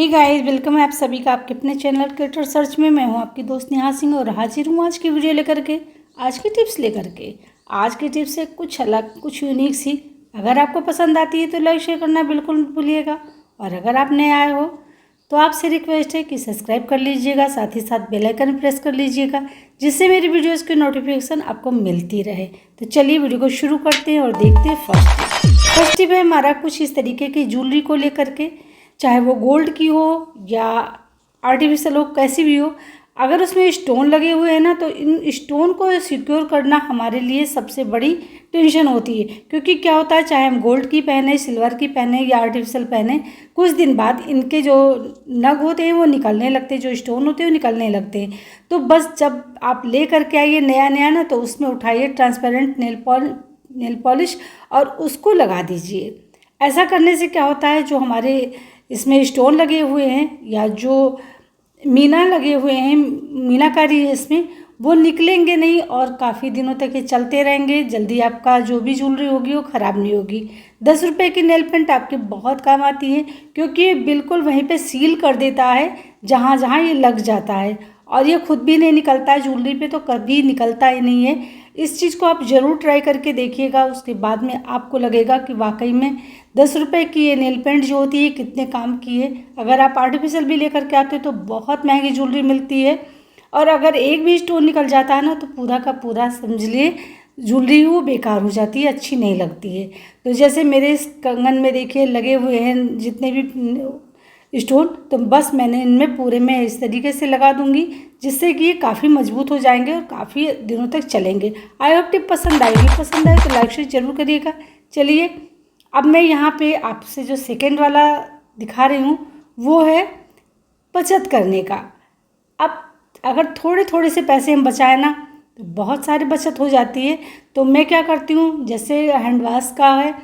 Hey guys, welcome है आप सभी का आपके अपने चैनल क्रिएटर सर्च में। मैं हूं आपकी दोस्त नेहा सिंह और हाजिर हूं आज की वीडियो लेकर के, आज की टिप्स लेकर के। आज की टिप्स है कुछ अलग, कुछ यूनिक सी। अगर आपको पसंद आती है तो लाइक शेयर करना बिल्कुल मत भूलिएगा। और अगर आप नए आए हो तो आपसे रिक्वेस्ट है कि सब्सक्राइब कर लीजिएगा, साथ ही साथ बेल आइकन प्रेस कर लीजिएगा, जिससे मेरी वीडियोज़ की नोटिफिकेशन आपको मिलती रहे। तो चलिए वीडियो को शुरू करते हैं और देखते हैं फर्स्ट टिप है हमारा कुछ इस तरीके की ज्वेलरी को लेकर के, चाहे वो गोल्ड की हो या आर्टिफिशियल हो, कैसी भी हो। अगर उसमें स्टोन लगे हुए हैं ना, तो इन स्टोन को सिक्योर करना हमारे लिए सबसे बड़ी टेंशन होती है। क्योंकि क्या होता है, चाहे हम गोल्ड की पहने, सिल्वर की पहने या आर्टिफिशियल पहने, कुछ दिन बाद इनके जो नग होते हैं वो निकलने लगते हैं, जो स्टोन होते हैं वो निकलने लगते हैं। तो बस जब आप ले करके आइए नया नया ना, तो उसमें उठाइए ट्रांसपेरेंट नेल पॉलिश और उसको लगा दीजिए। ऐसा करने से क्या होता है, जो हमारे इसमें स्टोन लगे हुए हैं या जो मीना लगे हुए हैं, मीनाकारी है इसमें, वो निकलेंगे नहीं और काफ़ी दिनों तक ये चलते रहेंगे। जल्दी आपका जो भी ज्वेलरी होगी वो ख़राब नहीं होगी। 10 रुपये की नेल पेंट आपके बहुत काम आती है, क्योंकि ये बिल्कुल वहीं पे सील कर देता है जहाँ जहाँ ये लग जाता है, और ये खुद भी नहीं निकलता है। ज्वेलरी पे तो कभी निकलता ही नहीं है। इस चीज़ को आप ज़रूर ट्राई करके देखिएगा, उसके बाद में आपको लगेगा कि वाकई में 10 रुपये की ये नेल पेंट जो होती है कितने काम की है। अगर आप आर्टिफिशियल भी लेकर के आते हो तो बहुत महंगी ज्वेलरी मिलती है, और अगर एक भी स्टोन निकल जाता है ना, तो पूरा का पूरा समझ लिए ज्वेलरी वो बेकार हो जाती है, अच्छी नहीं लगती है। तो जैसे मेरे इस कंगन में देखिए लगे हुए हैं जितने भी स्टोन, तो बस मैंने इनमें पूरे में इस तरीके से लगा दूंगी, जिससे कि ये काफ़ी मजबूत हो जाएंगे और काफ़ी दिनों तक चलेंगे। आई होप टिप पसंद आएगी, पसंद आए तो लाइक शेयर जरूर करिएगा। चलिए अब मैं यहाँ पे आपसे जो सेकेंड वाला दिखा रही हूँ वो है बचत करने का। अब अगर थोड़े थोड़े से पैसे हम बचाएं ना, तो बहुत सारी बचत हो जाती है। तो मैं क्या करती हूँ, जैसे हैंड वॉश का है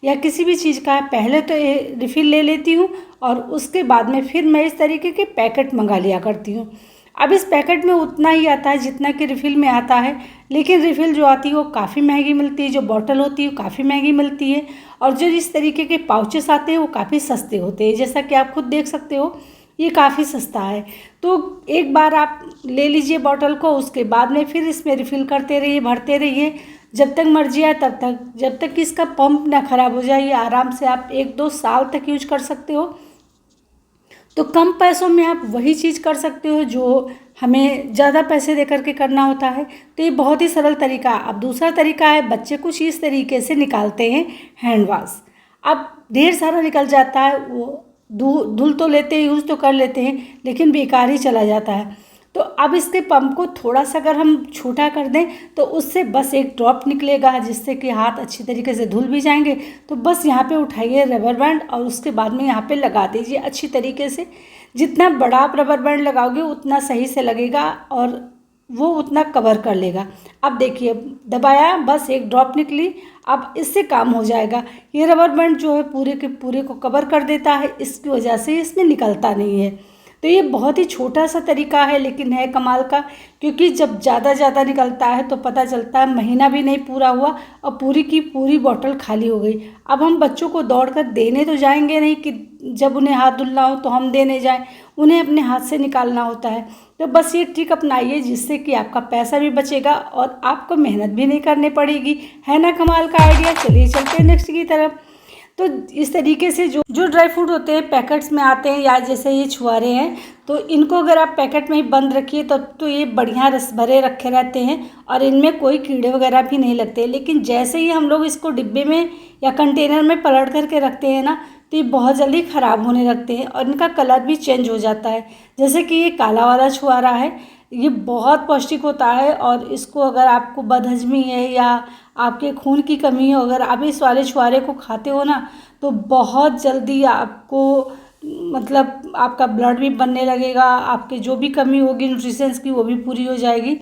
या किसी भी चीज़ का है, पहले तो रिफ़िल ले लेती हूँ और उसके बाद में फिर मैं इस तरीके के पैकेट मंगा लिया करती हूँ। अब इस पैकेट में उतना ही आता है जितना कि रिफ़िल में आता है, लेकिन रिफ़िल जो आती है वो काफ़ी महंगी मिलती है, जो बॉटल होती है वो काफ़ी महंगी मिलती है, और जो इस तरीके के पाउचेस आते हैं वो काफ़ी सस्ते होते हैं। जैसा कि आप खुद देख सकते हो, ये काफ़ी सस्ता है। तो एक बार आप ले लीजिए बॉटल को, उसके बाद में फिर इसमें रिफ़िल करते रहिए, भरते रहिए जब तक मर्जी आए तब तक, जब तक कि इसका पंप ना ख़राब हो जाए। आराम से आप 1-2 साल तक यूज कर सकते हो। तो कम पैसों में आप वही चीज़ कर सकते हो जो हमें ज़्यादा पैसे दे करके करना होता है। तो ये बहुत ही सरल तरीका। अब दूसरा तरीका है, बच्चे कुछ इस तरीके से निकालते हैं हैंड वॉश। अब ढेर सारा निकल जाता है, वो धुल तो लेते हैं, यूज़ तो कर लेते हैं, लेकिन बेकार ही चला जाता है। तो अब इसके पंप को थोड़ा सा अगर हम छोटा कर दें तो उससे बस एक ड्रॉप निकलेगा, जिससे कि हाथ अच्छी तरीके से धुल भी जाएंगे। तो बस यहाँ पे उठाइए रबर बैंड और उसके बाद में यहाँ पे लगा दीजिए अच्छी तरीके से। जितना बड़ा आप रबर बैंड लगाओगे उतना सही से लगेगा और वो उतना कवर कर लेगा। अब देखिए दबाया, बस एक ड्रॉप निकली, अब इससे काम हो जाएगा। ये रबर बैंड जो है पूरे के पूरे को कवर कर देता है, इसकी वजह से इसमें निकलता नहीं है। तो ये बहुत ही छोटा सा तरीका है, लेकिन है कमाल का, क्योंकि जब ज़्यादा निकलता है तो पता चलता है महीना भी नहीं पूरा हुआ और पूरी की पूरी बोतल खाली हो गई। अब हम बच्चों को दौड़ कर देने तो जाएंगे नहीं कि जब उन्हें हाथ धुलना हो तो हम देने जाएं, उन्हें अपने हाथ से निकालना होता है। तो बस ये ट्रिक अपनाइए, जिससे कि आपका पैसा भी बचेगा और आपको मेहनत भी नहीं करनी पड़ेगी। है ना कमाल का आइडिया। चलिए चलते हैं नेक्स्ट की तरफ। तो इस तरीके से जो ड्राई फ्रूट होते हैं पैकेट्स में आते हैं, या जैसे ये छुहारे हैं, तो इनको अगर आप पैकेट में ही बंद रखिए तब तो ये बढ़िया रस भरे रखे रहते हैं और इनमें कोई कीड़े वगैरह भी नहीं लगते। लेकिन जैसे ही हम लोग इसको डिब्बे में या कंटेनर में पलट करके रखते हैं ना, तो ये बहुत जल्दी ख़राब होने लगते हैं और इनका कलर भी चेंज हो जाता है। जैसे कि ये काला वाला छुहारा है, ये बहुत पौष्टिक होता है, और इसको अगर आपको बदहजमी है या आपके खून की कमी है, अगर आप इस वाले छुहारे को खाते हो ना, तो बहुत जल्दी आपको मतलब आपका ब्लड भी बनने लगेगा, आपके जो भी कमी होगी न्यूट्रिशंस की वो भी पूरी हो जाएगी।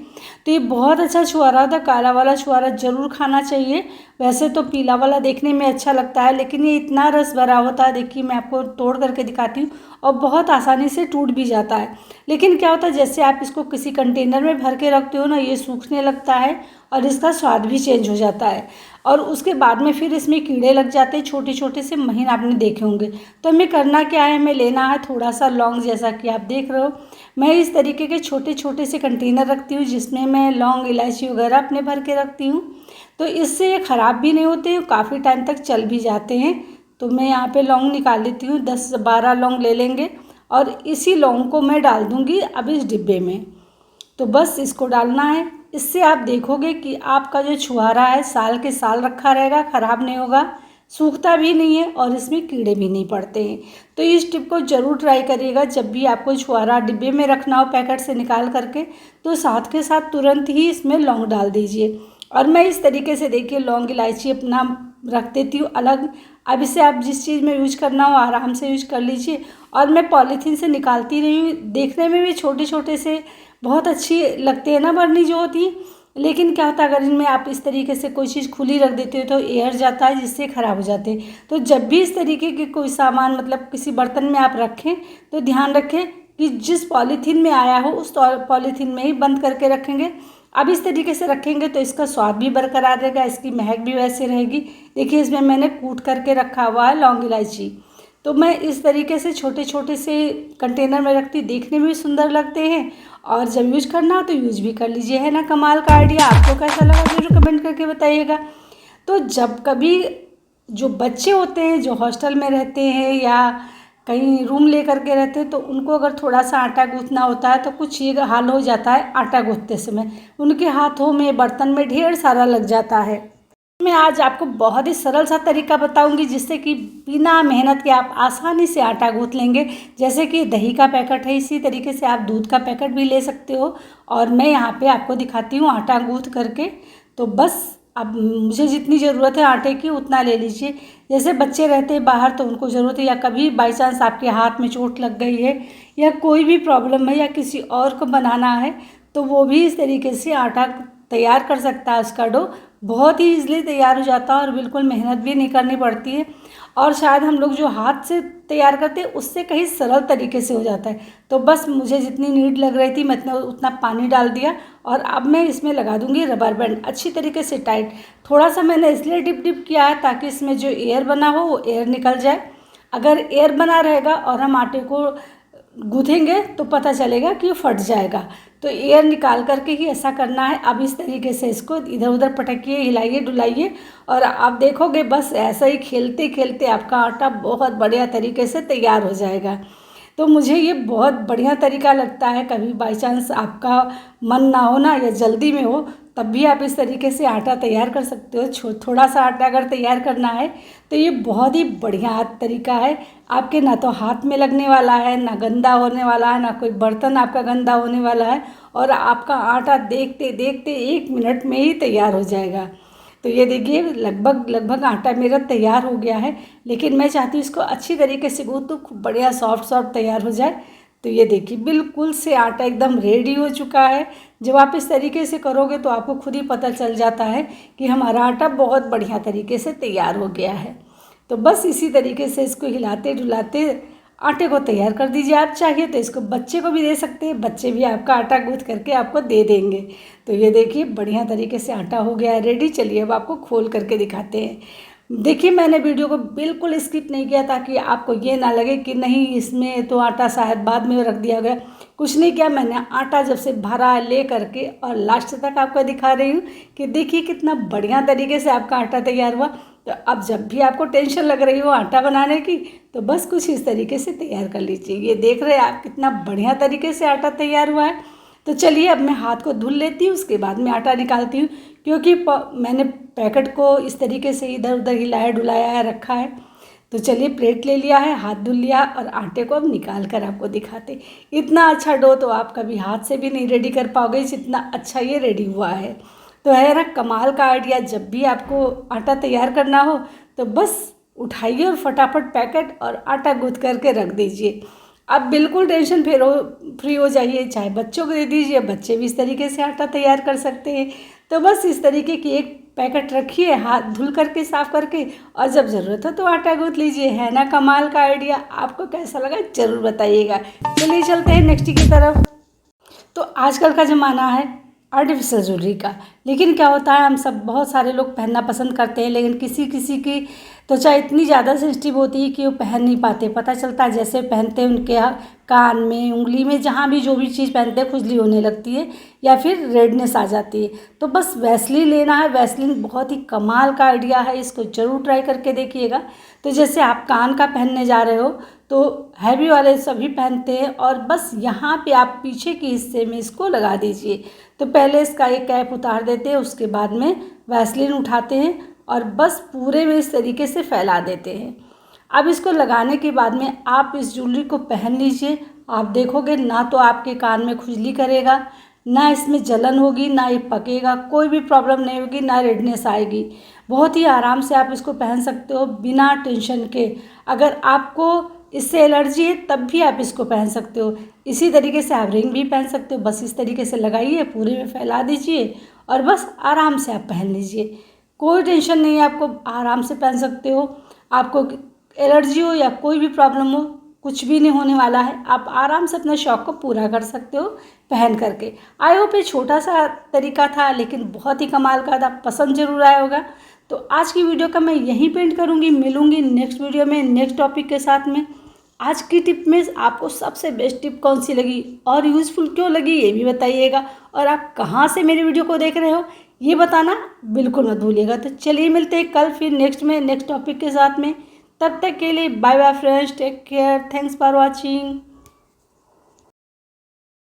तो ये बहुत अच्छा छुहारा था, काला वाला छुहारा ज़रूर खाना चाहिए। वैसे तो पीला वाला देखने में अच्छा लगता है, लेकिन ये इतना रस भरा होता है, देखिए मैं आपको तोड़ करके दिखाती हूँ, और बहुत आसानी से टूट भी जाता है। लेकिन क्या होता है, जैसे आप इसको किसी कंटेनर में भर के रखते हो ना, ये सूखने लगता है और इसका स्वाद भी चेंज हो जाता है। और उसके बाद में फिर इसमें कीड़े लग जाते हैं, छोटे छोटे से महीन आपने देखे होंगे। तो हमें करना क्या है, हमें लेना है थोड़ा सा लौंग, जैसा कि आप देख रहे हो। मैं इस तरीके के छोटे छोटे से कंटेनर रखती हूँ जिसमें मैं लौंग इलायची वगैरह अपने भर के रखती हूँ। तो इससे ये ख़राब भी नहीं होते, काफ़ी टाइम तक चल भी जाते हैं। तो मैं यहाँ पे लौंग निकाल लेती हूँ, 10-12 लौंग ले लेंगे और इसी लौंग को मैं डाल दूँगी अब इस डिब्बे में। तो बस इसको डालना है। इससे आप देखोगे कि आपका जो छुहारा है साल के साल रखा रहेगा, ख़राब नहीं होगा, सूखता भी नहीं है और इसमें कीड़े भी नहीं पड़ते हैं। तो इस टिप को ज़रूर ट्राई करिएगा। जब भी आपको छुहारा डिब्बे में रखना हो पैकेट से निकाल करके, तो साथ के साथ तुरंत ही इसमें लौंग डाल दीजिए। और मैं इस तरीके से देखिए लौंग इलायची अपना रख देती हूँ अलग। अब इसे आप जिस चीज़ में यूज करना हो आराम से यूज कर लीजिए। और मैं पॉलीथीन से निकालती रही हूँ, देखने में भी छोटे छोटे से बहुत अच्छी लगते हैं ना बरनी जो होती है, लेकिन क्या होता है अगर इनमें आप इस तरीके से कोई चीज़ खुली रख देते हो तो एयर जाता है जिससे ख़राब हो जाते हैं। तो जब भी इस तरीके के कोई सामान मतलब किसी बर्तन में आप रखें तो ध्यान रखें कि जिस पॉलीथीन में आया हो उस पॉलीथीन में ही बंद करके रखेंगे। अब इस तरीके से रखेंगे तो इसका स्वाद भी बरकरार रहेगा, इसकी महक भी वैसे रहेगी। देखिए इसमें मैंने कूट करके रखा हुआ है लौंग इलायची। तो मैं इस तरीके से छोटे छोटे से कंटेनर में रखती, देखने में भी सुंदर लगते हैं और जब यूज करना हो तो यूज भी कर लीजिए। है ना कमाल का आइडिया? आपको कैसा लगा जरूर कमेंट करके बताइएगा। तो जब कभी जो बच्चे होते हैं जो हॉस्टल में रहते हैं या कहीं रूम ले करके रहते हैं तो उनको अगर थोड़ा सा आटा गूँथना होता है तो कुछ ये हाल हो जाता है आटा गूँथते समय, उनके हाथों में बर्तन में ढेर सारा लग जाता है। मैं आज आपको बहुत ही सरल सा तरीका बताऊंगी जिससे कि बिना मेहनत के आप आसानी से आटा गूँथ लेंगे। जैसे कि दही का पैकेट है, इसी तरीके से आप दूध का पैकेट भी ले सकते हो। और मैं यहाँ पे आपको दिखाती हूँ आटा गूँथ करके। तो बस अब मुझे जितनी ज़रूरत है आटे की उतना ले लीजिए। जैसे बच्चे रहते हैं बाहर तो उनको ज़रूरत है, या कभी बाई चांस आपके हाथ में चोट लग गई है या कोई भी प्रॉब्लम है या किसी और को बनाना है तो वो भी इस तरीके से आटा तैयार कर सकता है। उसका डो बहुत ही ईजिली तैयार हो जाता है और बिल्कुल मेहनत भी नहीं करनी पड़ती है। और शायद हम लोग जो हाथ से तैयार करते हैं उससे कहीं सरल तरीके से हो जाता है। तो बस मुझे जितनी नीड लग रही थी मैं उतना पानी डाल दिया और अब मैं इसमें लगा दूंगी रबर बैंड अच्छी तरीके से टाइट। थोड़ा सा मैंने इसलिए डिप डिप किया है ताकि इसमें जो एयर बना हो वो एयर निकल जाए। अगर एयर बना रहेगा और हम आटे को गूँथेंगे तो पता चलेगा कि ये फट जाएगा। तो एयर निकाल करके ही ऐसा करना है। अब इस तरीके से इसको इधर उधर पटकिए, हिलाइए डुलाइए और आप देखोगे बस ऐसा ही खेलते खेलते आपका आटा बहुत बढ़िया तरीके से तैयार हो जाएगा। तो मुझे ये बहुत बढ़िया तरीका लगता है। कभी बाई चांस आपका मन ना हो ना या जल्दी में हो तब भी आप इस तरीके से आटा तैयार कर सकते हो। थोड़ा सा आटा अगर तैयार करना है तो ये बहुत ही बढ़िया तरीका है। आपके ना तो हाथ में लगने वाला है, ना गंदा होने वाला है, ना कोई बर्तन आपका गंदा होने वाला है और आपका आटा देखते देखते 1 मिनट में ही तैयार हो जाएगा। तो ये देखिए लगभग आटा मेरा तैयार हो गया है, लेकिन मैं चाहती हूँ इसको अच्छी तरीके से गूँथ तो खूब बढ़िया सॉफ्ट तैयार हो जाए। तो ये देखिए बिल्कुल से आटा एकदम रेडी हो चुका है। जब आप इस तरीके से करोगे तो आपको खुद ही पता चल जाता है कि हमारा आटा बहुत बढ़िया तरीके से तैयार हो गया है। तो बस इसी तरीके से इसको हिलाते डुलाते आटे को तैयार कर दीजिए। आप चाहिए तो इसको बच्चे को भी दे सकते हैं, बच्चे भी आपका आटा गूँथ करके आपको दे देंगे। तो ये देखिए बढ़िया तरीके से आटा हो गया है रेडी। चलिए अब आपको खोल करके दिखाते हैं। देखिए मैंने वीडियो को बिल्कुल स्किप नहीं किया ताकि आपको ये ना लगे कि नहीं इसमें तो आटा शायद बाद में रख दिया गया। कुछ नहीं किया, मैंने आटा जब से भरा ले करके और लास्ट तक आपको दिखा रही हूँ कि देखिए कितना बढ़िया तरीके से आपका आटा तैयार हुआ। तो अब जब भी आपको टेंशन लग रही हो आटा बनाने की तो बस कुछ इस तरीके से तैयार कर लीजिए। ये देख रहे हैं आप कितना बढ़िया तरीके से आटा तैयार हुआ है। तो चलिए अब मैं हाथ को धुल लेती हूँ, उसके बाद में आटा निकालती हूँ क्योंकि मैंने पैकेट को इस तरीके से इधर उधर हिलाया डुलाया है रखा है। तो चलिए प्लेट ले लिया है, हाथ धुल लिया और आटे को अब निकाल कर आपको दिखाते। इतना अच्छा डो तो आप कभी हाथ से भी नहीं रेडी कर पाओगे जितना अच्छा ये रेडी हुआ है। तो है ना कमाल का आइडिया। जब भी आपको आटा तैयार करना हो तो बस उठाइए और फटाफट पैकेट और आटा गूँथ करके रख दीजिए। आप बिल्कुल टेंशन फ्री हो जाइए, चाहे बच्चों को दे दीजिए, बच्चे भी इस तरीके से आटा तैयार कर सकते हैं। तो बस इस तरीके की एक पैकेट रखिए, हाथ धुल करके साफ़ करके और जब ज़रूरत हो तो आटा गूँथ लीजिए। है ना कमाल का आइडिया? आपको कैसा लगा ज़रूर बताइएगा। चलिए चलते हैं नेक्स्ट की तरफ। तो आजकल का ज़माना है, आर्टिफिशियल ज्वेलरी का। लेकिन क्या होता है, हम सब बहुत सारे लोग पहनना पसंद करते हैं, लेकिन किसी किसी की त्वचा इतनी ज़्यादा सेंसिटिव होती है कि वो पहन नहीं पाते। पता चलता है जैसे पहनते हैं उनके कान में, उंगली में, जहाँ भी जो भी चीज़ पहनते हैं खुजली होने लगती है या फिर रेडनेस आ जाती है। तो बस वैसलीन लेना है। वैसलीन बहुत ही कमाल का आइडिया है, इसको ज़रूर ट्राई करके देखिएगा। तो जैसे आप कान का पहनने जा रहे हो तो हैवी वाले सभी पहनते हैं, और बस यहाँ पे आप पीछे के हिस्से में इसको लगा दीजिए। तो पहले इसका एक कैप उतार देते हैं, उसके बाद में वैसलीन उठाते हैं और बस पूरे में इस तरीके से फैला देते हैं। अब इसको लगाने के बाद में आप इस ज्वेलरी को पहन लीजिए। आप देखोगे ना तो आपके कान में खुजली करेगा, ना इसमें जलन होगी, ना ये पकेगा, कोई भी प्रॉब्लम नहीं होगी, ना रेडनेस आएगी। बहुत ही आराम से आप इसको पहन सकते हो बिना टेंशन के। अगर आपको इससे एलर्जी है तब भी आप इसको पहन सकते हो। इसी तरीके से आप रिंग भी पहन सकते हो। बस इस तरीके से लगाइए, पूरे में फैला दीजिए और बस आराम से आप पहन लीजिए। कोई टेंशन नहीं है, आपको आराम से पहन सकते हो। आपको एलर्जी हो या कोई भी प्रॉब्लम हो, कुछ भी नहीं होने वाला है। आप आराम से अपने शौक़ को पूरा कर सकते हो पहन करके। आई होप ये छोटा सा तरीका था, लेकिन बहुत ही कमाल का था, पसंद जरूर आया होगा। तो आज की वीडियो का मैं यहीं पे एंड करूँगी। मिलूँगी नेक्स्ट वीडियो में नेक्स्ट टॉपिक के साथ में। आज की टिप में आपको सबसे बेस्ट टिप कौन सी लगी और यूज़फुल क्यों लगी ये भी बताइएगा। और आप कहाँ से मेरी वीडियो को देख रहे हो ये बताना बिल्कुल मत भूलिएगा। तो चलिए मिलते हैं कल फिर नेक्स्ट टॉपिक के साथ में। तब तक के लिए bye bye friends, take care, thanks for watching.